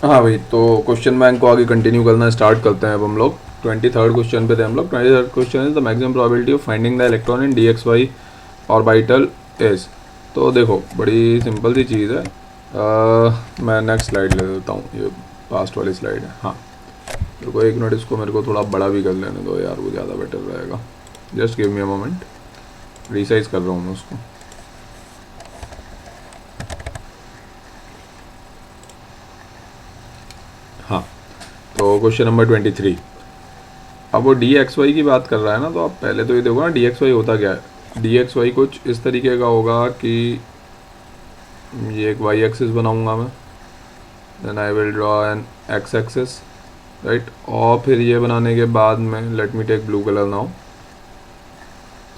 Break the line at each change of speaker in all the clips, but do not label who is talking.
हाँ भाई, तो क्वेश्चन बैंक को आगे कंटिन्यू करना स्टार्ट करते हैं। अब हम लोग 23rd क्वेश्चन पे थे। हम लोग 23rd question is the maximum probability of finding the electron in D x y orbital is. तो देखो बड़ी सिंपल सी चीज़ है। मैं नेक्स्ट स्लाइड ले लेता हूँ, ये पास्ट वाली स्लाइड है। हाँ, देखो एक मिनट, इसको मेरे को थोड़ा बड़ा भी कर लेने दो यार, वो ज़्यादा बेटर रहेगा। Just give me a moment, resize कर रहा हूँ मैं उसको। हाँ, तो क्वेश्चन नंबर 23। अब वो डी एक्स वाई की बात कर रहा है ना, तो आप पहले तो ये देखो ना डी एक्स वाई होता क्या है। डी एक्स वाई कुछ इस तरीके का होगा कि ये एक वाई एक्सिस बनाऊंगा मैं, then I will draw an x axis, right. और फिर ये बनाने के बाद में let me take blue colour now.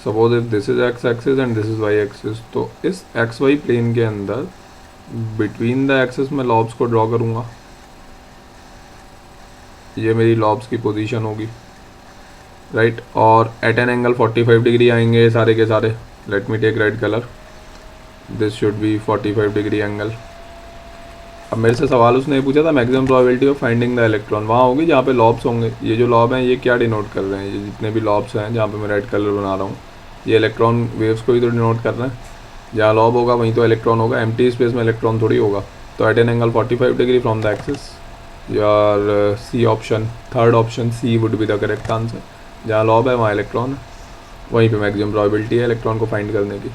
Suppose if this is x axis and this is y axis, तो इस एक्स वाई प्लेन के अंदर बिटवीन द एक्सिस में लॉब्स को ड्रॉ करूँगा। ये मेरी लॉब्स की पोजीशन होगी, राइट। और एट एन एंगल 45 डिग्री आएंगे सारे के सारे। Let me take red colour, this should be 45 degree angle. अब मेरे से सवाल उसने ये पूछा था maximum probability of finding the electron, वहाँ होगी जहाँ पे लॉब्स होंगे। ये जो लॉब हैं ये क्या डिनोट कर रहे हैं, ये जितने भी लॉब्स हैं जहाँ पे मैं रेड कलर बना रहा हूँ, ये इलेक्ट्रॉन वेव्स को ही तो डिनोट कर रहे हैं। जहाँ लॉब होगा वहीं तो इलेक्ट्रॉन होगा, एम्प्टी स्पेस में इलेक्ट्रॉन थोड़ी होगा। तो at an angle 45 degree from the axis, your C option, third option C would be the correct answer. जहाँ लॉब है वहाँ इलेक्ट्रॉन है, वहीं पे मैक्सिमम प्रोबेबिलिटी है इलेक्ट्रॉन को फाइंड करने की।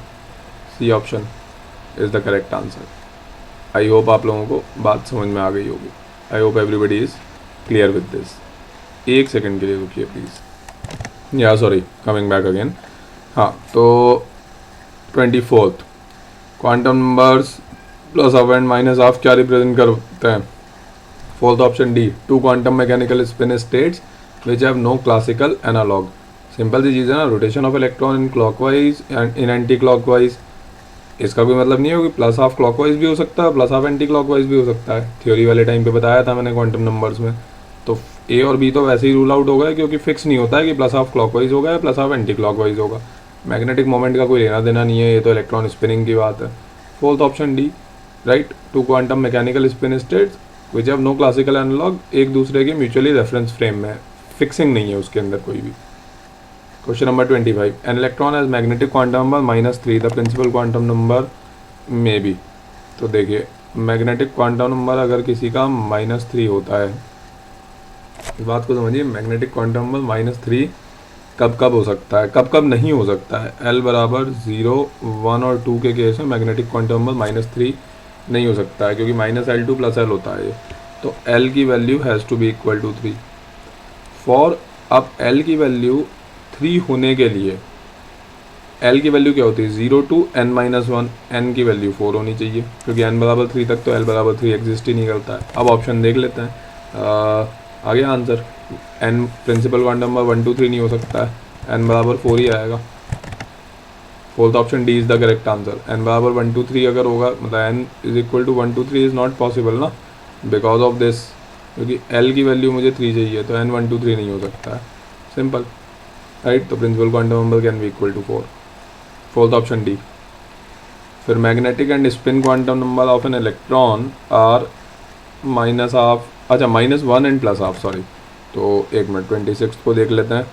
C option is the correct answer. I hope आप लोगों को बात समझ में आ गई होगी। I hope everybody is clear with this. एक सेकेंड के लिए रुकिए प्लीज़। या सॉरी, कमिंग बैक अगेन। हाँ, तो 24th quantum numbers plus half and minus half क्या रिप्रेजेंट करते हैं। Fourth option D, two quantum mechanical spin states which have no classical analog. Simple सी चीज़ है ना, rotation of electron in clockwise and in anti clockwise. इसका कोई मतलब नहीं है कि प्लस हाफ क्लॉकवाइज भी हो सकता है, प्लस हाफ एंटी क्लॉकवाइज भी हो सकता है। थ्योरी वाले टाइम पे बताया था मैंने क्वांटम नंबर्स में। तो ए और बी तो वैसे ही रूल आउट हो गए, क्योंकि फिक्स नहीं होता है कि प्लस हाफ क्लॉकवाइज होगा या प्लस हाफ एंटी क्लॉकवाइज होगा। मैग्नेटिक मोमेंट का कोई लेना देना नहीं है, ये तो इलेक्ट्रॉन स्पिनिंग की बात है। Fourth option D, right. Two quantum mechanical spin states which have no classical analogue, एक दूसरे के म्यूचुअली रेफरेंस फ्रेम में, फिक्सिंग नहीं है उसके अंदर कोई भी। Question number 25, an electron has magnetic quantum number -3 the principal quantum number में भी। तो देखिए, मैग्नेटिक क्वांटम नंबर अगर किसी का -3 होता है, इस बात को समझिए, मैग्नेटिक क्वांटम नंबर -3 कब कब हो सकता है, कब कब नहीं हो सकता है। L बराबर 0, 1 और 2 के केस में मैग्नेटिक क्वांटम नंबर -3 नहीं हो सकता है, क्योंकि -L2 + L होता है ये। तो L की value has to be equal to 3 for. अब L की वैल्यू 3 होने के लिए L की वैल्यू क्या होती है, 0 to n-1, n की वैल्यू 4 होनी चाहिए, क्योंकि n बराबर 3 तक तो L बराबर 3 एग्जिस्ट ही नहीं करता है। अब ऑप्शन देख लेते हैं। आ गया answer. n principal quantum number 1 2 3 नहीं हो सकता है, n बराबर 4 ही आएगा। Fourth option D is the correct answer. n बराबर 1 2 3 अगर होगा, मतलब n is equal to 1 2 3 is not possible ना, बिकॉज ऑफ दिस, क्योंकि L की वैल्यू मुझे 3 चाहिए, तो n 1 2 3 नहीं हो सकता है, सिंपल, राइट। तो principal quantum number can be equal to 4, fourth option D. फिर magnetic and spin quantum number of an electron are -1/2, अच्छा -1 एंड +1/2, सॉरी। तो एक मिनट, 26 को देख लेते हैं।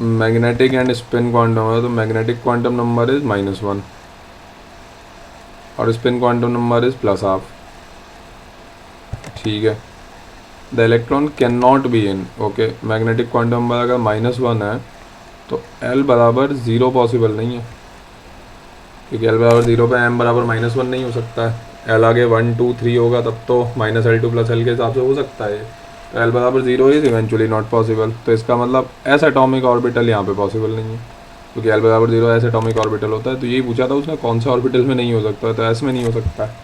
मैग्नेटिक एंड स्पिन क्वांटम है, तो मैग्नेटिक क्वांटम नंबर इज -1 और स्पिन क्वांटम नंबर इज +1/2, ठीक है। The electron can not be in, okay. Magnetic quantum number अगर -1 है तो L बराबर 0 पॉसिबल नहीं है, क्योंकि L बराबर 0 पे M बराबर -1 नहीं हो सकता है। L आगे 1 2 3 होगा तब तो -L2 + L के हिसाब से हो सकता है। तो L बराबर 0 इज़ इवेंचुअली नॉट पॉसिबल। तो इसका मतलब एस एटॉमिक ऑर्बिटल यहाँ पे पॉसिबल नहीं है, क्योंकि L बराबर 0 एस एटॉमिक ऑर्बिटल होता है। तो यही पूछा था उसने, कौन से ऑर्बिटल में नहीं हो सकता है, तो एस में नहीं हो सकता है।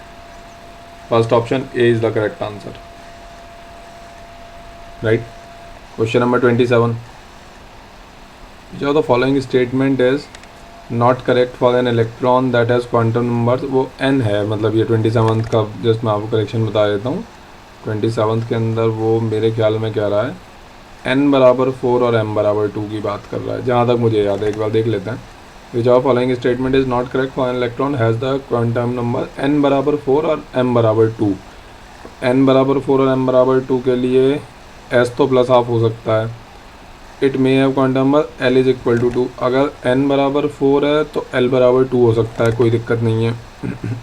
First option A is the correct answer, right. Question number 27, जो the following statement is not correct for an electron that has quantum number, वो n है, मतलब ये 27th का जस्ट मैं आपको करेक्शन बता देता हूँ। 27th के अंदर वो मेरे ख्याल में कह रहा है n बराबर 4 और m बराबर 2 की बात कर रहा है, जहाँ तक मुझे याद है। एक बार देख लेते हैं। Which of following statement is not correct for an electron has the quantum number n बराबर 4 और m बराबर 2। n बराबर 4 और m बराबर 2 के लिए s तो प्लस हाफ हो सकता है। It may have quantum number l is equal to 2। अगर n बराबर 4 है तो l बराबर 2 हो सकता है, कोई दिक्कत नहीं है।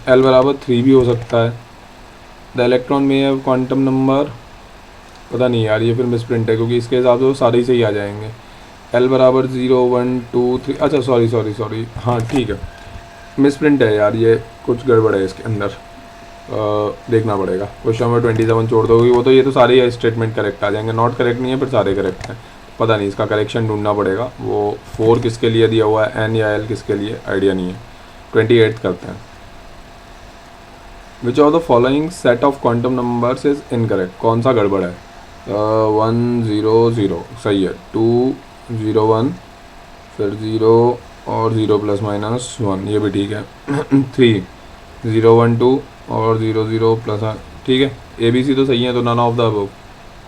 l बराबर 3 भी हो सकता है। The electron may have quantum number, पता नहीं यार ये फिर मिसप्रिंट है क्योंकि इसके हिसाब से वो सारे ही सही आ जाएंगे। l बराबर 0 1 2 3, अच्छा सॉरी, हाँ ठीक है, मिसप्रिंट है यार, ये कुछ गड़बड़ है इसके अंदर, देखना पड़ेगा। क्वेश्चन नंबर 27 छोड़ दोगे वो तो, ये तो सारे स्टेटमेंट करेक्ट आ जाएंगे, नॉट करेक्ट नहीं है फिर सारे करेक्ट हैं। पता नहीं इसका करेक्शन ढूंढना पड़ेगा, वो 4 किसके लिए दिया हुआ है, n या l किसके लिए, आइडिया नहीं है। 28 करते हैं। Which of the following set of quantum numbers is incorrect, कौन सा गड़बड़ है। 1 0 0 सही है, 2 0 1 फिर 0 और 0 प्लस माइनस 1 ये भी ठीक है। 3 0 1 2 और 0 0 प्लस, ठीक है। ए बी सी तो सही है, तो none of the above,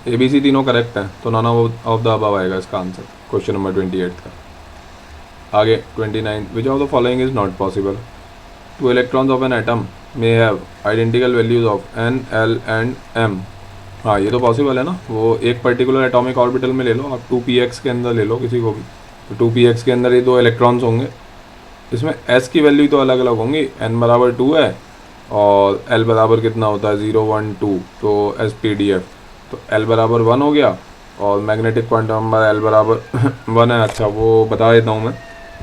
A B C तीनों करेक्ट हैं, तो नन ऑफ द अबव आएगा इसका आंसर क्वेश्चन नंबर 28 का। आगे 29, which of the following is not possible. 2 electrons of an atom may have identical values of n l and m। हाँ ये तो पॉसिबल है ना, वो एक पर्टिकुलर एटॉमिक ऑर्बिटल में ले लो आप, 2px के अंदर ले लो किसी को भी, तो 2px के अंदर ये 2 इलेक्ट्रॉन्स होंगे, इसमें s की वैल्यू तो अलग अलग होंगी। n बराबर 2 है और l बराबर कितना होता है 0 1 2, तो spdf, तो l बराबर 1 हो गया और मैग्नेटिक क्वांटम नंबर l बराबर 1 है। अच्छा वो बता देता हूँ मैं,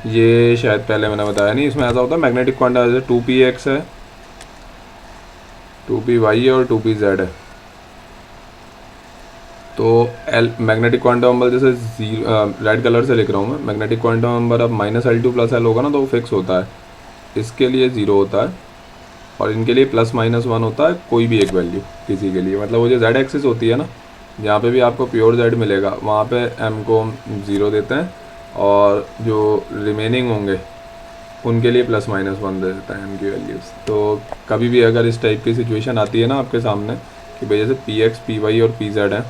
ये शायद पहले मैंने बताया नहीं, इसमें ऐसा होता है मैग्नेटिक क्वांटम जैसे 2px है, 2py है और 2pz है, तो एल मैग्नेटिक क्वांटम नंबर जैसे रेड कलर से लिख रहा हूँ मैं, मैग्नेटिक क्वांटम नंबर अब -L2 + L होगा ना, तो वो फिक्स होता है, इसके लिए 0 होता है और इनके लिए +-1 होता है, कोई भी एक वैल्यू किसी के लिए। मतलब वो जो z एक्सिस होती है ना, जहाँ पे भी आपको प्योर z मिलेगा वहाँ पे m को हम 0 देते हैं और जो रिमेनिंग होंगे उनके लिए +-1 दे देता है m की वैल्यूज़। तो कभी भी अगर इस टाइप की सिचुएशन आती है ना आपके सामने कि भाई जैसे px py और pz है,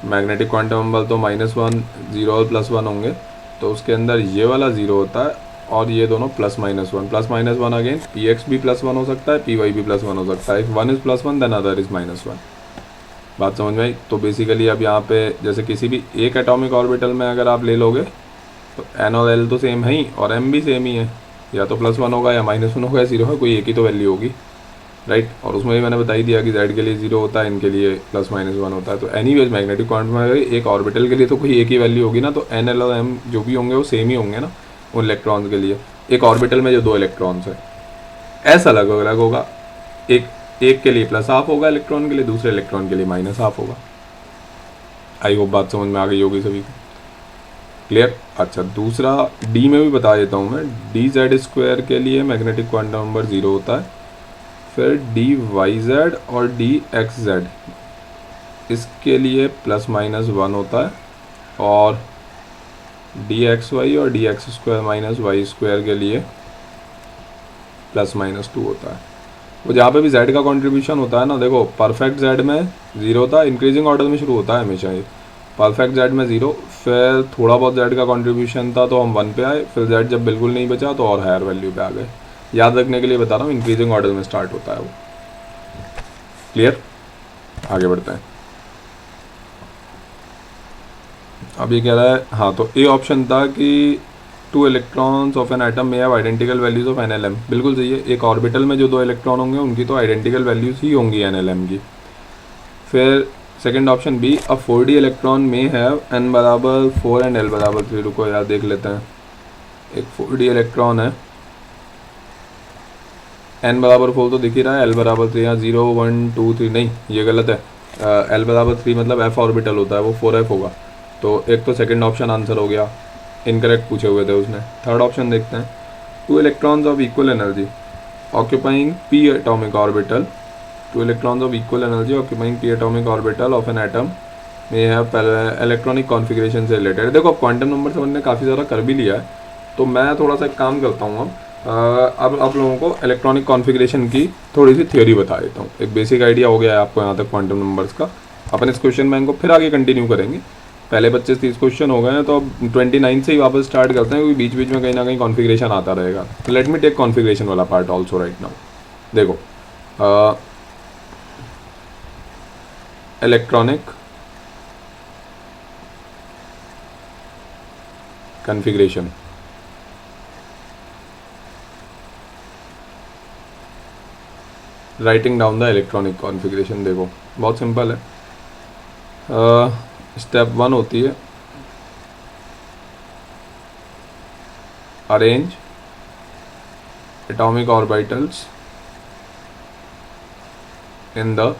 मैग्नेटिक क्वांटम नंबर तो -1 0 और +1 होंगे, तो उसके अंदर ये वाला 0 होता है और ये दोनों +-1 अगेन px भी +1 हो सकता है, py भी +1 हो सकता है। If one is +1 then other is -1। बात समझ में आई। तो बेसिकली अब यहाँ पे जैसे किसी भी एक एटॉमिक ऑर्बिटल में अगर आप ले लोगे तो n और l तो सेम है ही और m भी सेम ही है, या तो +1 होगा या -1 होगा या 0 है, कोई एक ही तो वैल्यू होगी, राइट। और उसमें भी मैंने बता ही दिया कि z के लिए 0 होता है, इनके लिए +-1 होता है। तो एनीवेज मैग्नेटिक क्वांटम में एक ऑर्बिटल के लिए तो कोई एक ही वैल्यू होगी ना, तो n l और m जो भी होंगे वो सेम ही होंगे ना उन इलेक्ट्रॉन्स के लिए। एक ऑर्बिटल में जो 2 इलेक्ट्रॉन्स है ऐसा अलग अलग होगा, एक के लिए +½ होगा इलेक्ट्रॉन के लिए, दूसरे इलेक्ट्रॉन के लिए -½ होगा। आई होप बात समझ में आ गई होगी सभी को, क्लियर। अच्छा दूसरा d में भी बता देता हूँ मैं, dz² के लिए मैग्नेटिक क्वांटम नंबर 0 होता है, फिर dyz और dxz इसके लिए +-1 होता है, और dxy और dx² -y² के लिए +-2 होता है। वो जहाँ पे भी z का कंट्रीब्यूशन होता है ना, देखो परफेक्ट z में 0 था, इंक्रीजिंग ऑर्डर में शुरू होता है हमेशा ये, परफेक्ट z में 0, फिर थोड़ा बहुत z का कंट्रीब्यूशन था तो हम 1 पे आए, फिर z जब बिल्कुल नहीं बचा तो और हायर वैल्यू पे आ गए। याद रखने के लिए बता रहा हूँ, इंक्रीजिंग ऑर्डर में स्टार्ट होता है वो, क्लियर। आगे बढ़ते हैं। अब ये कह रहा है, हाँ तो ए ऑप्शन था कि 2 इलेक्ट्रॉन्स ऑफ एन एटम में have identical values of NLM, बिल्कुल सही है। एक ऑर्बिटल में जो 2 इलेक्ट्रॉन होंगे उनकी तो आइडेंटिकल वैल्यूज ही होंगी NLM की। फिर सेकंड ऑप्शन बी, अ 4D इलेक्ट्रॉन में हैव n बराबर 4 एंड l बराबर 3। रुको यार देख लेते हैं, एक 4D इलेक्ट्रॉन है, n बराबर 4 तो दिख ही रहा है, l बराबर 3, यहाँ 0 1 2 3 नहीं ये गलत है, l बराबर 3 मतलब f ऑर्बिटल होता है, वो 4f होगा। तो एक तो सेकंड ऑप्शन आंसर हो गया, इनकरेक्ट पूछे हुए थे उसने। थर्ड ऑप्शन देखते हैं, 2 electrons of equal energy occupying p atomic orbital, 2 electrons of equal energy occupying p atomic orbital of an atom में हैव इलेक्ट्रॉनिक कॉन्फ़िगरेशन से रिलेटेड। देखो अब क्वांटम नंबर से हमने काफ़ी ज़्यादा कर भी लिया है, तो मैं थोड़ा सा एक काम करता हूँ, अब आप लोगों को इलेक्ट्रॉनिक कॉन्फ़िगरेशन की थोड़ी सी थ्योरी बता देता हूँ। एक बेसिक आइडिया हो गया है आपको यहाँ तक क्वांटम नंबर्स का। अपन इस क्वेश्चन बैंक को फिर आगे कंटिन्यू करेंगे, पहले 25-30 क्वेश्चन हो गए हैं, तो अब 29 से ही वापस स्टार्ट करते हैं, क्योंकि बीच बीच में कहीं ना कहीं कॉन्फ़िगरेशन आता रहेगा। लेट मी टेक कॉन्फ़िगरेशन वाला पार्ट ऑल्सो राइट नाउ। देखो electronic configuration, writing down the electronic configuration. देखो बहुत सिंपल है। स्टेप 1 होती है arrange atomic orbitals in the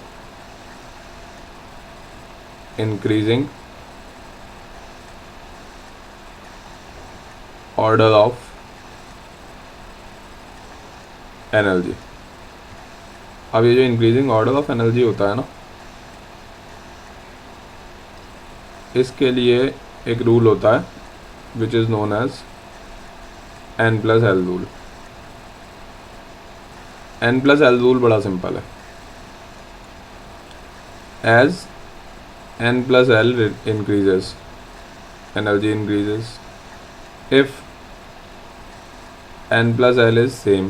increasing order of energy. अब ये जो इंक्रीजिंग ऑर्डर ऑफ एनर्जी होता है ना, इसके लिए एक रूल होता है which is known as n+l rule. n+l rule बड़ा सिंपल है। As n+l increases, energy increases. If n+l is same,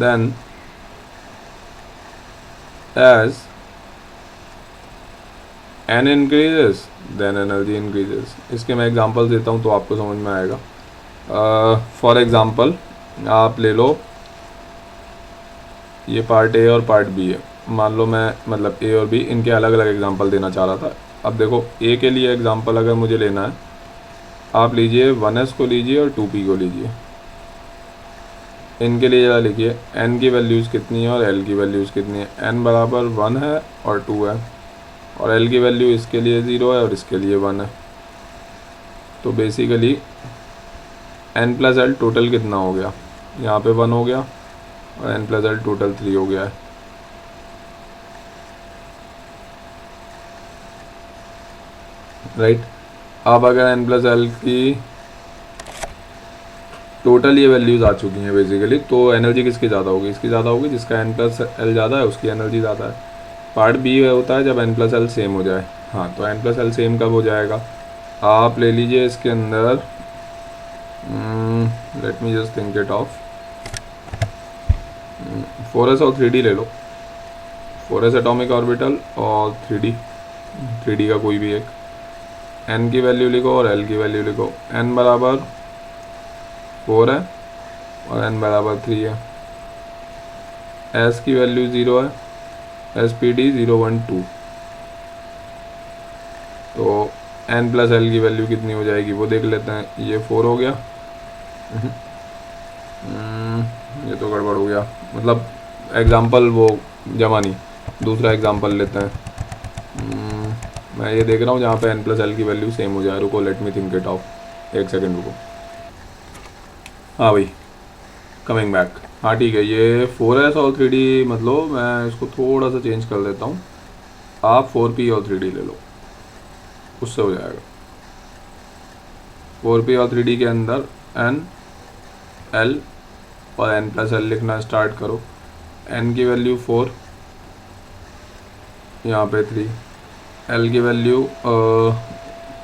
then as n increases then energy increases। इसके मैं एग्जांपल देता हूँ तो आपको समझ में आएगा। फॉर एग्जांपल आप ले लो, ये पार्ट ए और पार्ट बी है। मान लो मैं मतलब ए और बी इनके अलग अलग एग्जांपल देना चाह रहा था। अब देखो ए के लिए एग्जांपल अगर मुझे लेना है, आप लीजिए 1s को लीजिए और 2p को लीजिए। इनके लिए ज़रा लिखिए n की वैल्यूज़ कितनी है और l की वैल्यूज़ कितनी है। n बराबर 1 है और 2 है, और l की वैल्यू इसके लिए 0 है और इसके लिए 1 है। तो बेसिकली n+l टोटल कितना हो गया, यहाँ पे 1 हो गया, और n+l टोटल 3 हो गया है। राइट। अब अगर n+l की टोटल ये वैल्यूज़ आ चुकी हैं बेसिकली, तो एनर्जी किसकी ज़्यादा होगी, इसकी ज़्यादा होगी। जिसका n+l ज़्यादा है उसकी एनर्जी ज़्यादा है। पार्ट बी होता है जब n+l सेम हो जाए। हाँ, तो n+l सेम कब हो जाएगा, आप ले लीजिए इसके अंदर, let me just think it of, 4s और 3d ले लो। 4s एटॉमिक ऑर्बिटल और 3d का कोई भी एक। n की वैल्यू लिखो और l की वैल्यू लिखो। n बराबर 4 है और n बराबर 3 है। s की वैल्यू 0 है, SPD 0, 1, 2। तो n+l की वैल्यू कितनी हो जाएगी वो देख लेते हैं। ये 4 हो गया, ये तो गड़बड़ हो गया, मतलब एग्जाम्पल वो जमा नहीं, दूसरा एग्जाम्पल लेते हैं। मैं ये देख रहा हूँ जहाँ पे n+l की वैल्यू सेम हो जाए। रुको, let me think it of, एक सेकेंड रुको। हाँ भाई, कमिंग बैक। हाँ ठीक है, ये 4s और 3d, मतलब मैं इसको थोड़ा सा चेंज कर देता हूँ। आप 4p और 3d ले लो, उससे हो जाएगा। 4p और 3d के अंदर n, l और n+l लिखना स्टार्ट करो। n की वैल्यू 4, यहाँ पे 3, l की वैल्यू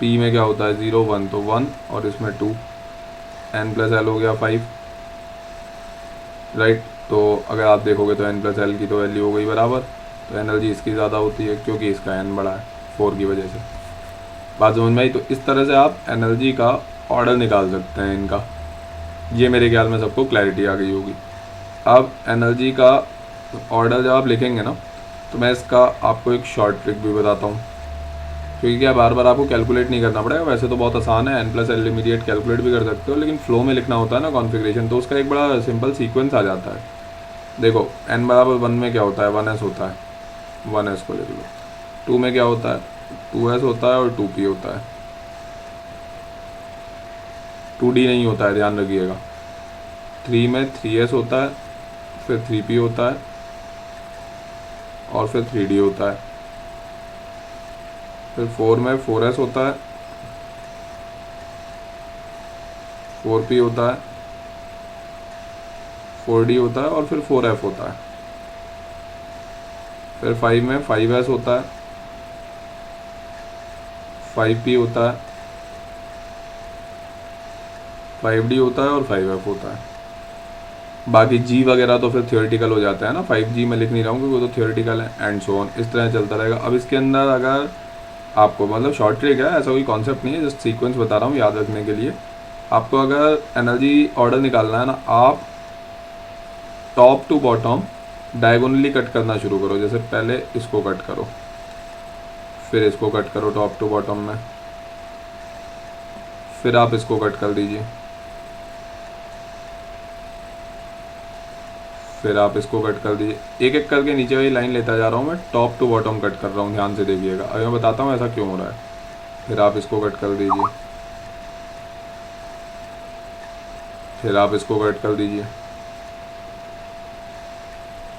p में क्या होता है 0, 1, तो 1 और इसमें 2, n+l हो गया 5। राइट। तो अगर आप देखोगे तो n+l की तो वैल्यू हो गई बराबर, तो एनर्जी इसकी ज़्यादा होती है क्योंकि इसका n बड़ा है 4 की वजह से। बात समझ में आई। तो इस तरह से आप एनर्जी का ऑर्डर निकाल सकते हैं इनका। ये मेरे ख्याल में सबको क्लैरिटी आ गई होगी। अब एनर्जी का ऑर्डर जब आप लिखेंगे ना, तो मैं इसका आपको एक शॉर्ट ट्रिक भी बताता हूँ, क्योंकि क्या बार बार आपको कैलकुलेट नहीं करना पड़ेगा। वैसे तो बहुत आसान है, n+l इमीडिएट कैलकुलेट भी कर सकते हो, लेकिन फ्लो में लिखना होता है ना कॉन्फ़िगरेशन, तो उसका एक बड़ा सिंपल सीक्वेंस आ जाता है। देखो n बराबर 1 में क्या होता है, 1s होता है, 1s को लिख लो। 2 में क्या होता है, 2s होता है और 2p होता है। 2d नहीं होता है, ध्यान रखिएगा। 3 में 3s होता है, फिर 3p होता है और फिर 3d होता है। फिर 4 में 4s होता है, 4p होता है, 4d होता है और फिर 4f होता है। फिर 5 में 5s होता है, 5p होता है, 5d होता है और 5f होता है। बाकी जी वगैरह तो फिर थियोरेटिकल हो जाता है ना, 5G मैं लिख नहीं रहा हूँ क्योंकि वो तो थियोरेटिकल है, एंड सो ऑन, इस तरह चलता रहेगा। अब इसके अंदर अगर आपको मतलब शॉर्ट ट्रिक है, ऐसा कोई कॉन्सेप्ट नहीं है, जस्ट सीक्वेंस बता रहा हूँ याद रखने के लिए। आपको अगर एनर्जी ऑर्डर निकालना है ना, आप top to bottom diagonally cut करना शुरू करो। जैसे पहले इसको कट करो, फिर इसको कट करो टॉप टू बॉटम में, फिर आप इसको कट कर दीजिए, फिर आप इसको कट कर दीजिए। एक एक करके नीचे वाली लाइन लेता जा रहा हूँ मैं, टॉप टू बॉटम कट कर रहा हूँ, ध्यान से देखिएगा। अभी मैं बताता हूँ ऐसा क्यों हो रहा है। फिर आप इसको कट कर दीजिए, फिर आप इसको कट कर दीजिए।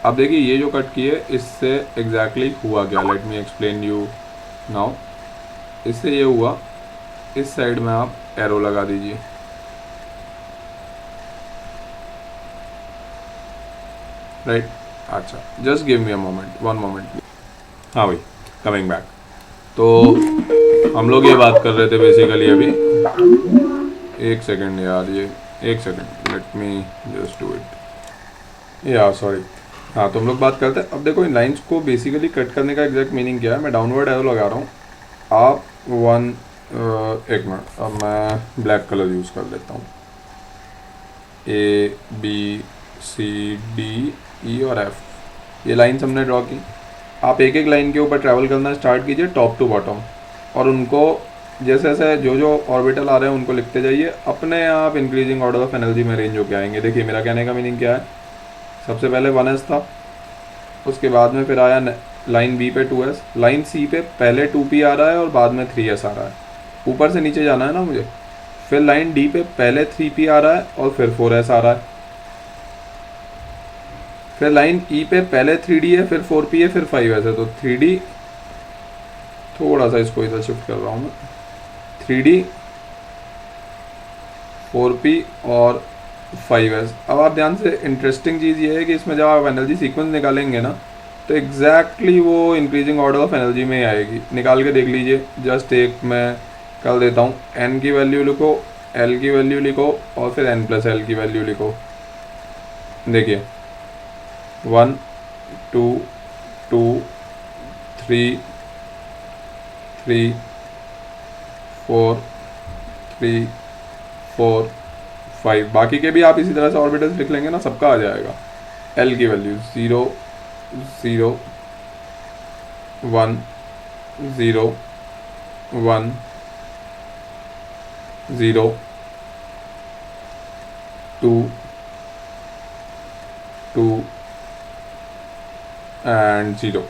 अब देखिए ये जो कट किए इससे एग्जैक्टली हुआ क्या, let me explain you now. इससे ये हुआ, इस साइड में आप एरो लगा दीजिए, राइट। अच्छा, just give me a moment, one moment. हाँ भाई, कमिंग बैक। तो हम लोग ये बात कर रहे थे बेसिकली अभी, एक सेकेंड यार, ये एक second, let me just do it, या सॉरी। हाँ, तो हम लोग बात करते हैं। अब देखो इन लाइंस को बेसिकली कट करने का एग्जैक्ट मीनिंग क्या है। मैं डाउनवर्ड एरो लगा रहा हूँ, आप एक मिनट, अब मैं ब्लैक कलर यूज़ कर लेता हूँ। A B C D E और F, ये लाइन्स हमने ड्रॉ की। आप एक एक लाइन के ऊपर ट्रैवल करना स्टार्ट कीजिए टॉप टू बॉटम, और उनको जैसे जैसे जो जो ऑर्बिटल आ रहे हैं उनको लिखते जाइए, अपने आप इंक्रीजिंग ऑर्डर ऑफ एनर्जी में रेंज होके आएंगे। देखिए मेरा कहने का मीनिंग क्या है, सबसे पहले 1s था, उसके बाद में फिर आया लाइन बी पे 2s, लाइन सी पे पहले 2p आ रहा है और बाद में 3s आ रहा है, ऊपर से नीचे जाना है ना मुझे। फिर लाइन डी पे पहले 3p आ रहा है और फिर 4s आ रहा है। फिर लाइन ई पे पहले 3d है, फिर 4p है, फिर 5s है। तो 3d, थोड़ा सा इसको इधर शिफ्ट कर रहा हूँ मैं, 3d 4p और 5s। अब आप ध्यान से, इंटरेस्टिंग चीज़ ये है कि इसमें जब आप एनर्जी सीक्वेंस निकालेंगे ना, तो एग्जैक्टली वो इंक्रीजिंग ऑर्डर ऑफ एनर्जी में ही आएगी। निकाल के देख लीजिए, जस्ट एक मैं कर देता हूँ। n की वैल्यू लिखो, l की वैल्यू लिखो और फिर n+l की वैल्यू लिखो। देखिए 1 2 2 3 3 4 3 4 5, बाकी के भी आप इसी तरह से ऑर्बिटल्स लिख लेंगे ना, सबका आ जाएगा। l की वैल्यू 0 0 1 0 1 0 2 2 and 0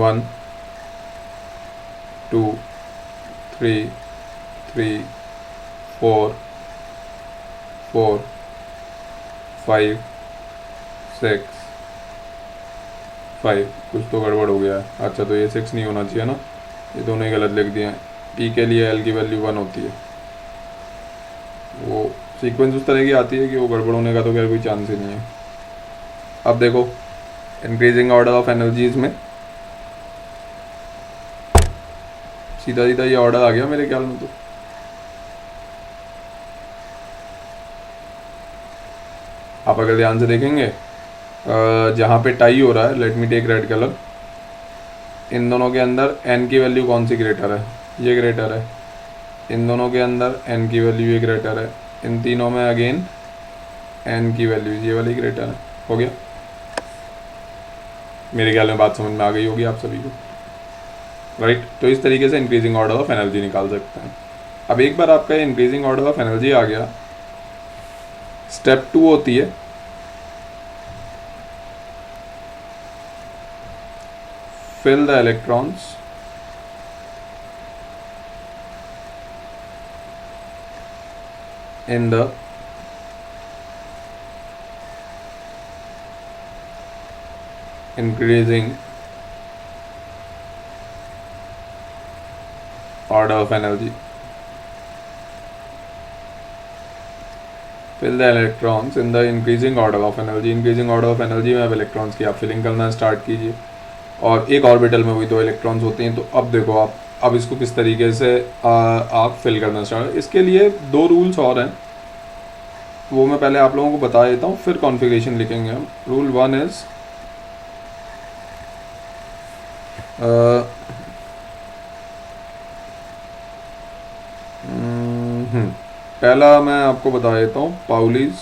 1 2 3 3 4 4 5 6 5। कुछ तो गड़बड़ हो गया है। अच्छा, तो ये 6 नहीं होना चाहिए ना, ये दोनों ही गलत लिख दिए हैं। पी के लिए एल की वैल्यू 1 होती है, वो सीक्वेंस उस तरह की आती है कि वो गड़बड़ होने का तो खैर कोई चांस ही नहीं है। अब देखो इंक्रीजिंग ऑर्डर ऑफ एनर्जीज में सीधा सीधा ये ऑर्डर आ गया मेरे ख्याल में। तो आप अगर ध्यान से देखेंगे, जहाँ पे टाई हो रहा है, let me take red colour, इन दोनों के अंदर n की वैल्यू कौन सी ग्रेटर है, ये ग्रेटर है। इन दोनों के अंदर n की वैल्यू ये ग्रेटर है। इन तीनों में अगेन n की वैल्यू ये वाली ग्रेटर है। हो गया, मेरे ख्याल में बात समझ में आ गई होगी आप सभी को, राइट। तो इस तरीके से इंक्रीजिंग ऑर्डर ऑफ एनर्जी निकाल सकते हैं। अब एक बार आपका इंक्रीजिंग ऑर्डर ऑफ एनर्जी आ गया, स्टेप 2 होती है fill the electrons in the increasing order of energy। Fill the electrons in the increasing order of energy. Increasing order of energy में अब इलेक्ट्रॉन्स की आप फिलिंग करना स्टार्ट कीजिए। और एक ऑर्बिटल में वही 2 इलेक्ट्रॉन्स होते हैं। तो अब देखो आप अब इसको किस तरीके से आप फिल करना स्टार्ट। इसके लिए 2 रूल्स और हैं, वो मैं पहले आप लोगों को बता देता हूँ, फिर कॉन्फ़िगरेशन लिखेंगे हम। रूल 1 इज़ पहला मैं आपको बता देता हूँ, Pauli's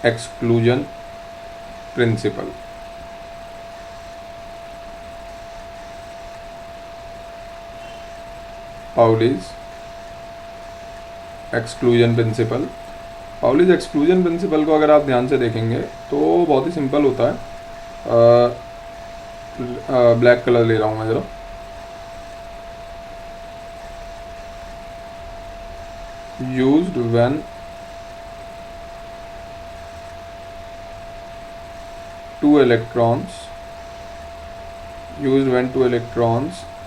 exclusion principal. Pauli's exclusion principal. Pauli's exclusion principal को अगर आप ध्यान से देखेंगे तो बहुत ही सिंपल होता है। ब्लैक कलर ले रहा हूँ मैं ज़रा। used when two electrons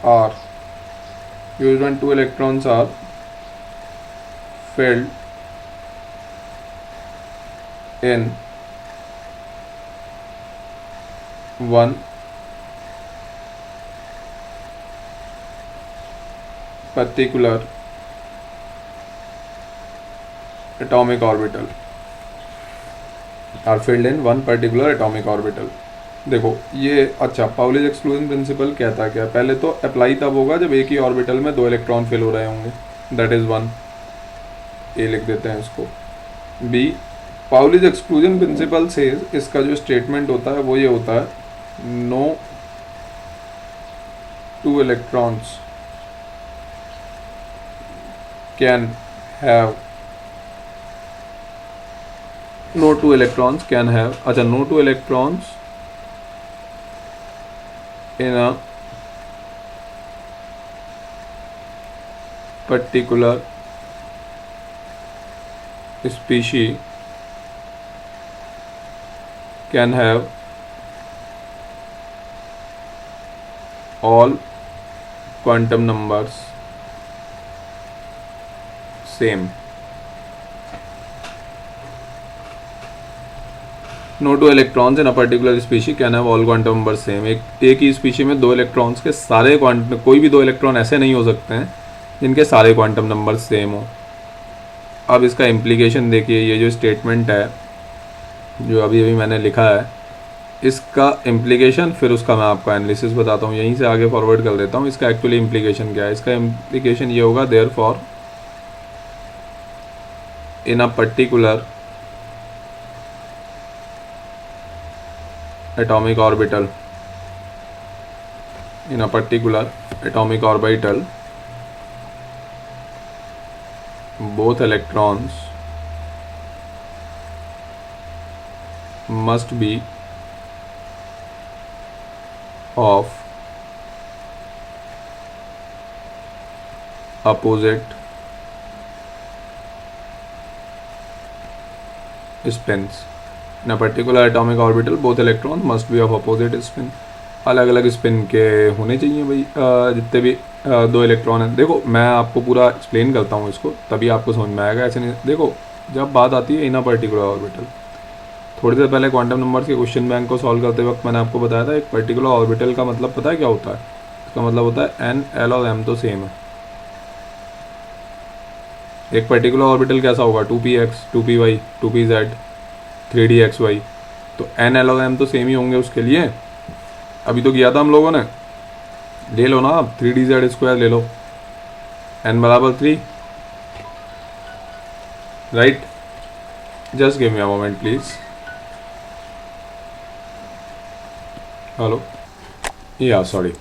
are filled in one particular atomic orbital are filled in one particular atomic orbital। देखो ये अच्छा, पाउलीज एक्सक्लूजन प्रिंसिपल कहता क्या? पहले तो अप्लाई तब होगा जब एक ही ऑर्बिटल में 2 इलेक्ट्रॉन फिल हो रहे होंगे, दैट इज़ 1। ए लिख देते हैं इसको। बी, पाउलीज एक्सक्लूजन प्रिंसिपल से इसका जो स्टेटमेंट होता है वो ये होता है, no 2 electrons can have no 2 electrons can have अच्छा no 2 electrons in a particular species can have all quantum numbers same। No 2 electrons in a particular species can have all quantum number same. एक ही species में 2 electrons के सारे quantum, कोई भी 2 electron ऐसे नहीं हो सकते हैं जिनके सारे क्वांटम नंबर सेम हो। अब इसका इम्प्लीकेशन देखिए, ये जो स्टेटमेंट है जो अभी अभी मैंने लिखा है, इसका इम्प्लीकेशन फिर उसका मैं आपको एनालिसिस बताता हूँ। यहीं से आगे फॉरवर्ड कर देता हूँ। इसका एक्चुअली इम्प्लीकेशन क्या है? इसका इम्प्लीकेशन ये होगा, therefore in a particular atomic orbital both electrons must be of opposite spins। In a particular atomic orbital both electron must be of opposite spin. अलग अलग स्पिन के होने चाहिए भाई, जितने भी 2 इलेक्ट्रॉन हैं। देखो मैं आपको पूरा एक्सप्लेन करता हूँ इसको, तभी आपको समझ में आएगा। ऐसे नहीं, देखो जब बात आती है इन अ पर्टिकुलर ऑर्बिटल, थोड़ी देर पहले क्वांटम नंबर्स के क्वेश्चन बैंक को सॉल्व करते वक्त मैंने आपको बताया था, एक पर्टिकुलर ऑर्बिटल का मतलब पता है क्या होता है? इसका मतलब होता है एन, एल और एम तो सेम है। एक पर्टिकुलर ऑर्बिटल कैसा होगा? 2px, 2py, 2pz, 3dxy। तो एन, एल और एम तो सेम ही होंगे उसके लिए। अभी तो किया था हम लोगों ने, ले लो ना आप 3dz² ले लो, n बराबर 3, right. Just give me a moment please. Hello, या सॉरी,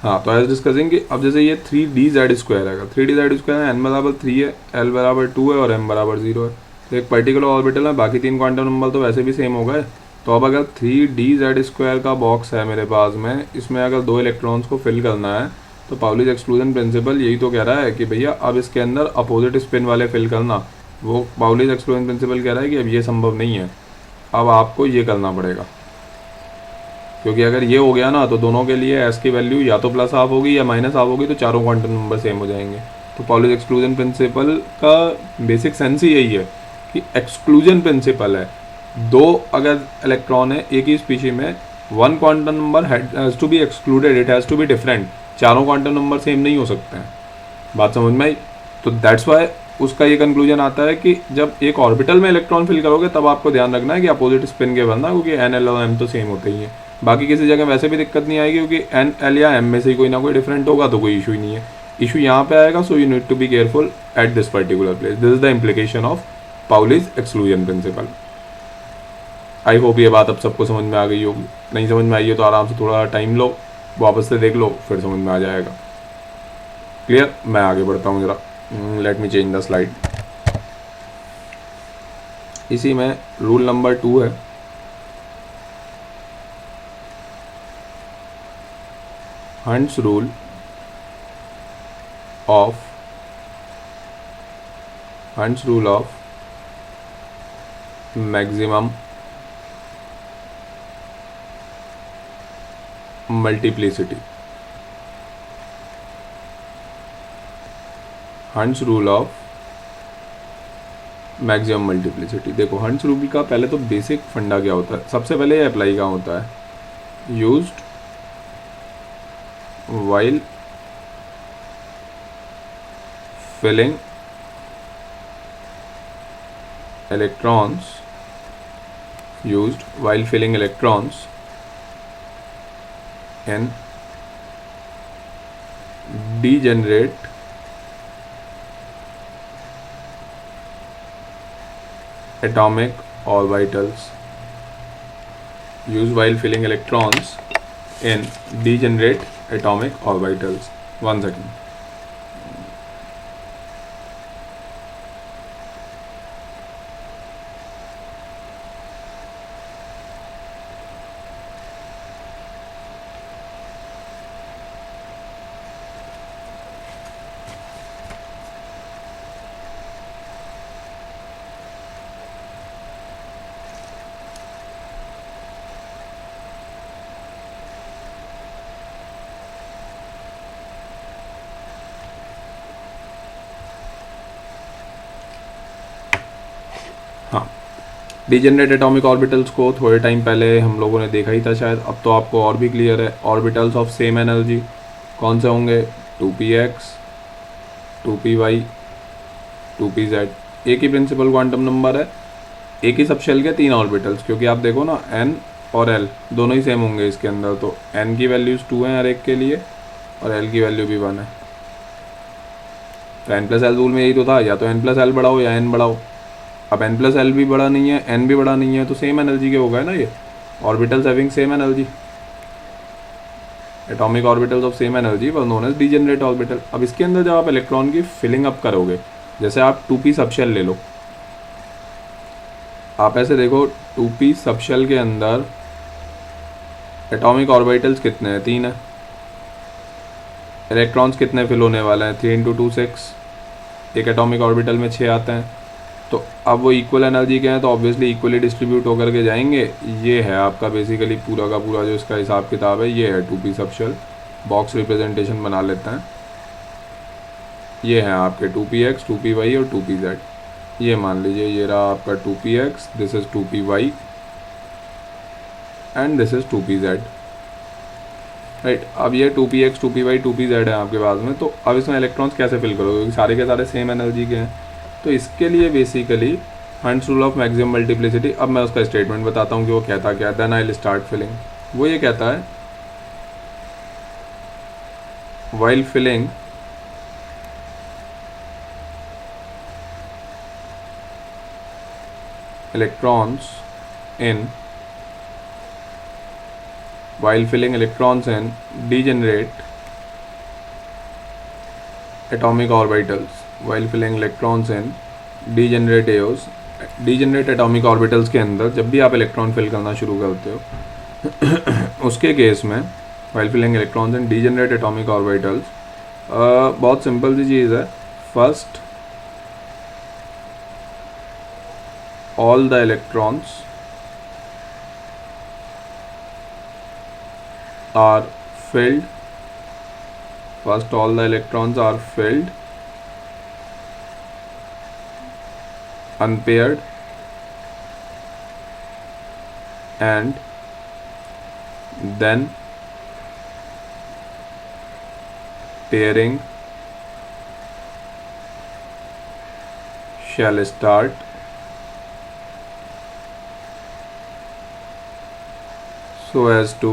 हाँ। तो एज डिस्कसिंग कि अब जैसे ये 3dz² है, 3dz² है, n बराबर 3 है, l बराबर 2 है और m बराबर 0 है। तो एक पर्टिकुलर ऑर्बिटल में बाकी 3 क्वांटम नंबर तो वैसे भी सेम हो गए। तो अब अगर 3dz² का बॉक्स है मेरे पास में, इसमें अगर 2 इलेक्ट्रॉन्स को फिल करना है, तो पाउलीज एक्सक्लूजन प्रिंसिपल यही तो कह रहा है कि भैया अब इसके अंदर अपोजिट स्पिन वाले फिल करना। वो पाउलीज एक्सक्लूजन प्रिंसिपल कह रहा है कि अब ये संभव नहीं है, अब आपको ये करना पड़ेगा। क्योंकि अगर ये हो गया ना, तो दोनों के लिए एस की वैल्यू या तो +½ होगी या -½ होगी, तो चारों क्वांटम नंबर सेम हो जाएंगे। तो पाउलीज एक्सक्लूजन प्रिंसिपल का बेसिक सेंस ही यही है कि एक्सक्लूजन प्रिंसिपल है, दो अगर इलेक्ट्रॉन है एक ही स्पीशी में, one quantum number has to be excluded, it has to be different, चारों क्वांटम नंबर सेम नहीं हो सकते हैं। बात समझ में आई? तो दैट्स वाई उसका ये कंक्लूजन आता है कि जब एक ऑर्बिटल में इलेक्ट्रॉन फिल करोगे तब आपको ध्यान रखना है कि अपोजिट स्पिन के बनना, क्योंकि एन एल और एम तो सेम होते ही हैं। बाकी किसी जगह वैसे भी दिक्कत नहीं आएगी, क्योंकि एन एल या एम में से कोई ना कोई डिफरेंट होगा तो कोई इशू ही नहीं है। इशू यहाँ पे आएगा, so you need to be careful at this particular place. This is the implication of Pauli's exclusion principle. I hope ये बात अब सबको समझ में आ गई होगी। नहीं समझ में आई है तो आराम से थोड़ा टाइम लो, वापस से देख लो, फिर समझ में आ जाएगा। क्लियर? मैं आगे बढ़ता हूँ जरा। Let me change the slide. इसी में रूल नंबर 2 है, hunts rule of maximum multiplicity. Hunts rule of maximum multiplicity. देखो हंट्स रूल का पहले तो बेसिक फंडा क्या होता है, सबसे पहले ये अप्लाई कहाँ होता है, used while filling electrons in degenerate atomic orbitals. Used while filling electrons in degenerate atomic orbitals. 1 second. हाँ, डिजेनरेट एटॉमिक ऑर्बिटल्स को थोड़े टाइम पहले हम लोगों ने देखा ही था शायद, अब तो आपको और भी क्लियर है। ऑर्बिटल्स ऑफ सेम एनर्जी कौन से होंगे, 2px, 2py, 2pz। एक ही प्रिंसिपल क्वांटम नंबर है, एक ही सब शेल के 3 ऑर्बिटल्स, क्योंकि आप देखो ना n और l दोनों ही सेम होंगे इसके अंदर, तो n की वैल्यूज़ 2 हैं हर एक के लिए और l की वैल्यू भी 1 है। तो n+l रूल में यही तो था, या तो n+l बढ़ाओ या n बढ़ाओ। अब n+l भी बड़ा नहीं है, n भी बड़ा नहीं है, तो सेम एनर्जी के हो गए ना ये orbitals having same energy. Atomic orbitals of same energy were known as degenerate orbital. अब इसके अंदर जब आप इलेक्ट्रॉन की फिलिंग अप करोगे, जैसे आप 2p सबशेल ले लो, आप ऐसे देखो 2p सबशेल के अंदर एटॉमिक ऑर्बिटल्स कितने हैं, 3 है। इलेक्ट्रॉन्स कितने फिल होने वाले हैं, 3 × 2 6। एक एटॉमिक ऑर्बिटल में 6 आते हैं। तो अब वो इक्वल एनर्जी के हैं तो ऑब्वियसली इक्वली डिस्ट्रीब्यूट होकर के जाएंगे। ये है आपका बेसिकली पूरा का पूरा जो इसका हिसाब किताब है, ये है 2p सबशेल। बॉक्स रिप्रेजेंटेशन बना लेते हैं। ये हैं आपके 2px, 2py और 2pz। ये मान लीजिए ये रहा आपका 2px, this is 2py and this is 2pz, right. अब ये 2px, 2py, 2pz है आपके पास में। तो अब इसमें इलेक्ट्रॉन्स कैसे फिल करोगे, क्योंकि सारे के सारे सेम एनर्जी के हैं। तो इसके लिए basically hunts rule of maximum multiplicity, अब मैं उसका स्टेटमेंट बताता हूँ कि वो कहता क्या है, then I will start filling. वो ये कहता है, while filling electrons in degenerate atomic orbitals, degenerate atomic orbitals के अंदर जब भी आप इलेक्ट्रॉन फिल करना शुरू करते हो उसके केस में while filling electrons in degenerate atomic orbitals, बहुत सिंपल सी चीज़ है। First all the electrons are filled unpaired and then pairing shall start so as to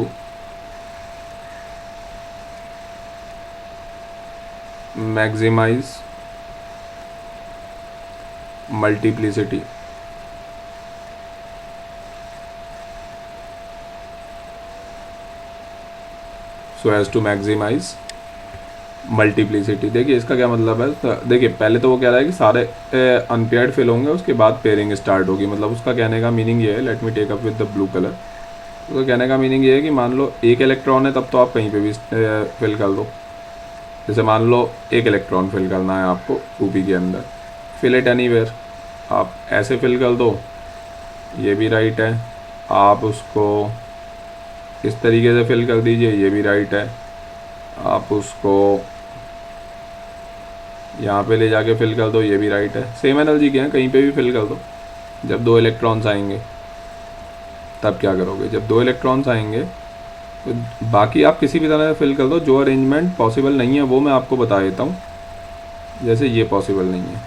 maximize multiplicity. So as to maximize multiplicity. देखिए इसका क्या मतलब है, तो देखिए पहले तो वो कह रहा है कि सारे अनपेयर्ड फिल होंगे, उसके बाद पेयरिंग स्टार्ट होगी। मतलब उसका कहने का मीनिंग ये है, let me take up with the blue colour. तो कहने का मीनिंग ये है कि मान लो एक इलेक्ट्रॉन है, तब तो आप कहीं पे भी फिल कर दो। जैसे मान लो एक इलेक्ट्रॉन फिल करना है आपको 2p के अंदर, फिल इट एनीवेयर, आप ऐसे फिल कर दो, ये भी राइट है। आप उसको इस तरीके से फिल कर दीजिए, ये भी राइट है। आप उसको यहाँ पे ले जाके फिल कर दो, ये भी राइट है। सेम एनर्जी के हैं, कहीं पे भी फिल कर दो। जब 2 इलेक्ट्रॉन्स आएंगे तब क्या करोगे, जब 2 इलेक्ट्रॉन्स आएंगे तो बाकी आप किसी भी तरह से फिल कर दो। जो अरेंजमेंट पॉसिबल नहीं है वो मैं आपको बता देता हूँ। जैसे ये पॉसिबल नहीं है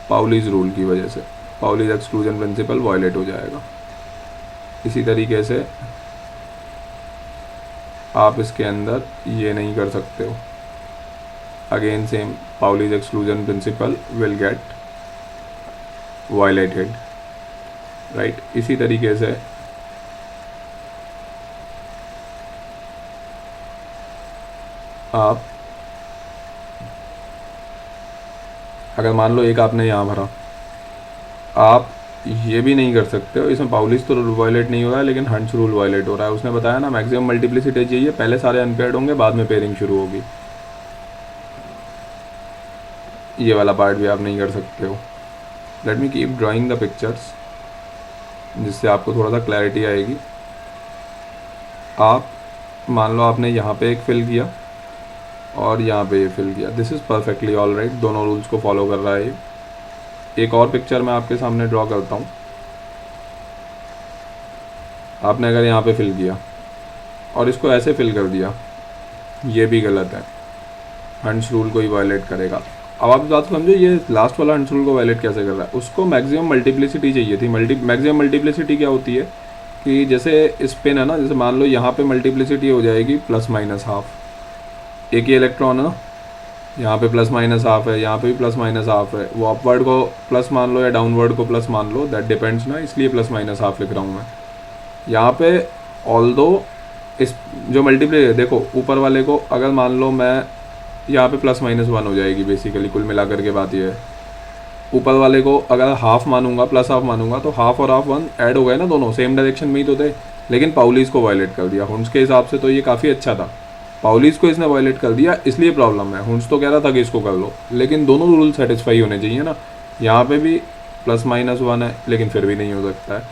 पाउलीज रूल की वजह से, पाउलीज एक्सक्लूजन प्रिंसिपल वायलेट हो जाएगा। इसी तरीके से आप इसके अंदर ये नहीं कर सकते हो। Again same, Pauli's exclusion principal will get violated, right. इसी तरीके से आप अगर मान लो एक आपने यहाँ भरा, आप ये भी नहीं कर सकते हो। इसमें पाउलिस तो रूल वायलेट नहीं हो रहा है, लेकिन हंट्स रूल वायलेट हो रहा है। उसने बताया ना मैक्सिमम मल्टीप्लिसिटी चाहिए, पहले सारे अनपेयर्ड होंगे, बाद में पेयरिंग शुरू होगी। ये वाला पार्ट भी आप नहीं कर सकते हो। Let me keep drawing the pictures, जिससे आपको थोड़ा सा क्लैरिटी आएगी। आप मान लो आपने यहाँ पे एक फिल किया और यहाँ पे ये फिल किया, this is perfectly all right, दोनों रूल्स को फॉलो कर रहा है ये। एक और पिक्चर मैं आपके सामने ड्रॉ करता हूँ। आपने अगर यहाँ पे फिल किया और इसको ऐसे फिल कर दिया, ये भी गलत है, हंट्स रूल को ही वायलेट करेगा। अब आप बात समझो, ये लास्ट वाला हंट्स रूल को वायलेट कैसे कर रहा है। उसको मैक्सिमम मल्टीप्लिसिटी चाहिए थी। मैक्सिमम मल्टीप्लिसिटी क्या होती है कि जैसे स्पिन है ना, जैसे मान लो यहाँ पे मल्टीप्लिसिटी हो जाएगी प्लस माइनस हाफ। एक ही इलेक्ट्रॉन है ना, यहाँ पे प्लस माइनस हाफ है, यहाँ पे भी प्लस माइनस हाफ है। वो अपवर्ड को प्लस मान लो या डाउनवर्ड को प्लस मान लो, दैट डिपेंड्स ना, इसलिए प्लस माइनस हाफ लिख रहा हूँ मैं यहाँ पे। ऑल्दो इस जो मल्टीप्लाई देखो, ऊपर वाले को अगर मान लो मैं यहाँ पे प्लस माइनस 1 हो जाएगी बेसिकली, कुल मिलाकर के बात ये है। ऊपर वाले को अगर हाफ मानूंगा, प्लस हाफ मानूंगा, तो हाफ और हाफ 1 ऐड हो गए ना, दोनों सेम डायरेक्शन में ही तो थे। लेकिन पाउलीज को वायलेट कर दिया। हुंस के हिसाब से तो ये काफ़ी अच्छा था, पाउलीज को इसने वायलेट कर दिया, इसलिए प्रॉब्लम है। हुंस तो कह रहा था कि इसको कर लो, लेकिन दोनों रूल सेटिस्फाई होने चाहिए ना। यहाँ पे भी प्लस माइनस 1 है, लेकिन फिर भी नहीं हो सकता है।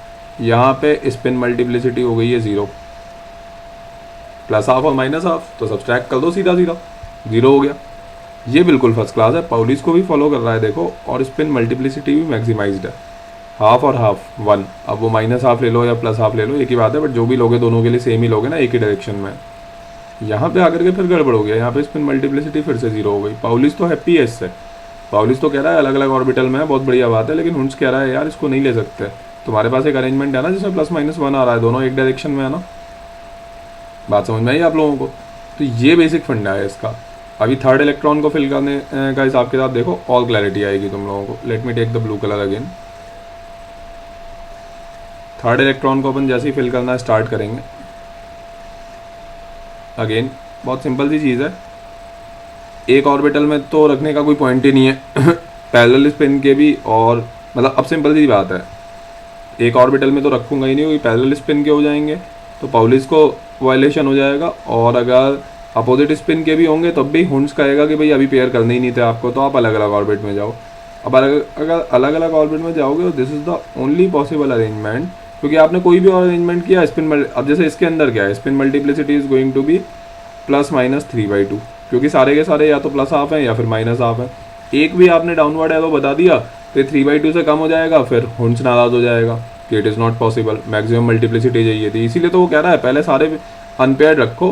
यहाँ पे स्पिन मल्टीप्लिसिटी हो गई है 0, प्लस हाफ और माइनस हाफ, तो सब्सट्रैक्ट कर दो सीधा सीधा, 0 हो गया। ये बिल्कुल फर्स्ट क्लास है, पाउलीज को भी फॉलो कर रहा है देखो। और स्पिन मल्टीप्लिसिटी भी मैक्सिमाइज्ड है, हाफ और हाफ 1। अब वो माइनस हाफ ले लो या प्लस हाफ ले लो, एक ही बात है, बट जो भी लोगे दोनों के लिए सेम ही लोगे ना, एक ही डायरेक्शन में। यहाँ पे आकर के फिर गड़बड़ हो गया, यहाँ पे स्पिन मल्टीप्लिसिटी फिर से 0 हो गई। पाउलीज तो हैप्पी है इससे, पाउलीज तो कह रहा है अलग अलग ऑर्बिटल में है, बहुत बढ़िया बात है। लेकिन हुंस कह रहा है यार इसको नहीं ले सकते, तुम्हारे पास एक अरेंजमेंट है ना जिसमें प्लस माइनस 1 आ रहा है, दोनों एक डायरेक्शन में है ना। बात समझ में आई आप लोगों को? तो ये बेसिक फंडा है इसका। अभी थर्ड इलेक्ट्रॉन को फिल करने का हिसाब के साथ देखो, ऑल क्लैरिटी आएगी तुम लोगों को। Let me take the blue colour again. Third electron को अपन जैसे ही फिल करना स्टार्ट करेंगे, अगेन बहुत सिंपल सी चीज़ है, एक ऑर्बिटल में तो रखने का कोई पॉइंट ही नहीं है पैरेलल स्पिन के भी। और मतलब अब सिंपल सी बात है, एक ऑर्बिटल में तो रखूँगा ही नहीं, क्योंकि पैरेलल स्पिन के हो जाएंगे तो पाउलीज को वायलेशन हो जाएगा। और अगर अपोजिट स्पिन के भी होंगे तब भी हुंस कहेगा कि भाई अभी पेयर करने ही नहीं थे आपको, तो आप अलग अलग ऑर्बिट में जाओ। अब अगर अलग अलग ऑर्बिट में जाओगे तो this is the only possible arrangement, क्योंकि आपने कोई भी और अरेंजमेंट किया स्पिन। अब जैसे इसके अंदर क्या है, spin multiplicity is going to be plus minus 3/2, क्योंकि सारे के सारे या तो प्लस हाफ हैं या फिर माइनस हाफ हैं। एक भी आपने डाउनवर्ड एरो बता दिया फिर 3/2 से कम हो जाएगा, फिर हुंड्स नाराज हो जाएगा कि it is not possible, maximum multiplicity चाहिए थी। इसीलिए तो वो कह रहा है पहले सारे अनपेयर्ड रखो,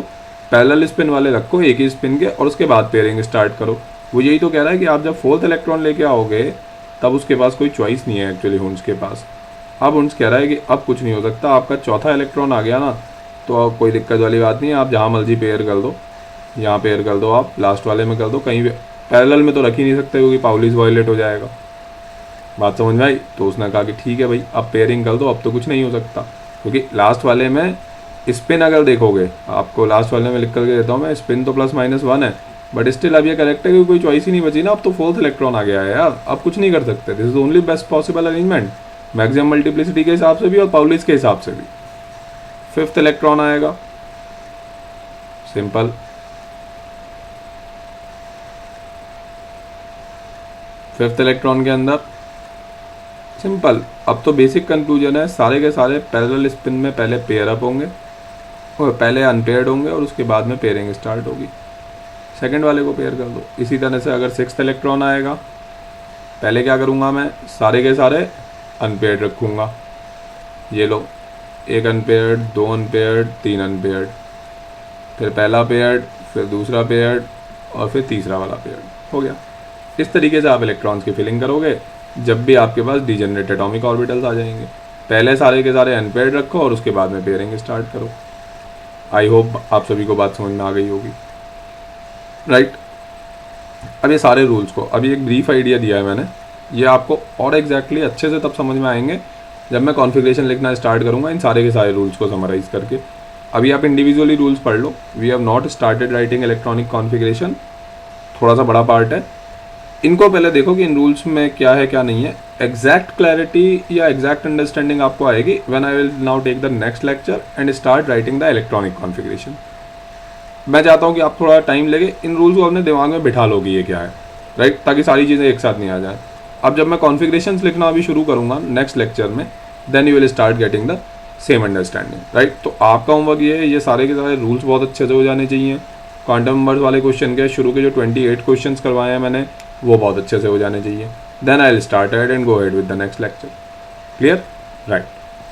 पैरेलल स्पिन वाले रखो एक ही स्पिन के, और उसके बाद पेयरिंग स्टार्ट करो। वो यही तो कह रहा है कि आप जब फोर्थ इलेक्ट्रॉन लेके आओगे तब उसके पास कोई चॉइस नहीं है एक्चुअली हुंड्स के पास। अब हुंड्स कह रहा है कि अब कुछ नहीं हो सकता, आपका चौथा इलेक्ट्रॉन आ गया ना, तो अब कोई दिक्कत वाली बात नहीं है, आप जहाँ मर्जी पेयर कर दो, यहाँ पेयर कर दो, आप लास्ट वाले में कर दो, कहीं भी पैरेलल में तो रख ही नहीं सकते क्योंकि पाउलिस वायलेट हो जाएगा। बात समझ में आई? तो उसने कहा कि ठीक है भाई अब पेयरिंग कर दो, अब तो कुछ नहीं हो सकता, क्योंकि लास्ट वाले में स्पिन अगर देखोगे, आपको लास्ट वाले में लिख करके देता हूँ मैं, स्पिन तो +-1 है, बट स्टिल अब ये करेक्ट है कि कोई चॉइस ही नहीं बची ना, अब तो फोर्थ इलेक्ट्रॉन आ गया है यार, अब कुछ नहीं कर सकते। This is only best possible arrangement, maximum multiplicity के हिसाब से भी और पाउलिस के हिसाब से भी। फिफ्थ इलेक्ट्रॉन आएगा, सिंपल, फिफ्थ इलेक्ट्रॉन के अंदर सिंपल। अब तो बेसिक कंक्लूजन है, सारे के सारे पैरेलल स्पिन में पहले पेयर अप होंगे और पहले अनपेयर्ड होंगे और उसके बाद में पेयरिंग स्टार्ट होगी, सेकंड वाले को पेयर कर दो। इसी तरह से अगर सिक्स्थ इलेक्ट्रॉन आएगा, पहले क्या करूँगा मैं, सारे के सारे अनपेयर्ड रखूँगा, ये लो, एक अनपेयर्ड, 2 अनपेयर्ड, 3 अनपेयर्ड, फिर पहला पेयर्ड, फिर दूसरा पेयर्ड और फिर तीसरा वाला पेयर्ड, हो गया। इस तरीके से आप इलेक्ट्रॉन्स की फिलिंग करोगे जब भी आपके पास डिजेनरेट एटॉमिक ऑर्बिटल्स आ जाएंगे। पहले सारे के सारे अनपेयर्ड रखो और उसके बाद में पेयरिंग स्टार्ट करो। आई होप आप सभी को बात समझ में आ गई होगी, राइट। अब ये सारे रूल्स को, अभी एक ब्रीफ आइडिया दिया है मैंने, ये आपको और एग्जैक्टली अच्छे से तब समझ में आएंगे जब मैं कॉन्फ़िगरेशन लिखना स्टार्ट करूँगा इन सारे के सारे रूल्स को समराइज़ करके। अभी आप इंडिविजुअली रूल्स पढ़ लो। We have not started writing electronic configuration, थोड़ा सा बड़ा पार्ट है, इनको पहले देखो कि इन रूल्स में क्या है क्या नहीं है। एग्जैक्ट क्लैरिटी या एग्जैक्ट अंडरस्टैंडिंग आपको आएगी when I will now take the next lecture and start writing the electronic configuration. मैं चाहता हूँ कि आप थोड़ा टाइम लगे, इन रूल्स को अपने दिमाग में बिठा लोगे ये क्या है, राइट, ताकि सारी चीज़ें एक साथ नहीं आ जाए। अब जब मैं कॉन्फ़िगरेशंस लिखना अभी शुरू करूँगा नेक्स्ट लेक्चर में, then you will start getting the same understanding, right. तो आपका होमवर्क ये सारे के सारे रूल्स बहुत अच्छे से हो जाने चाहिए। क्वांटम नंबर्स वाले क्वेश्चन के शुरू के जो 28 क्वेश्चंस करवाए हैं मैंने, वो बहुत अच्छे से हो जाने चाहिए। Then I will start add and go head with the next lecture. Clear? Right.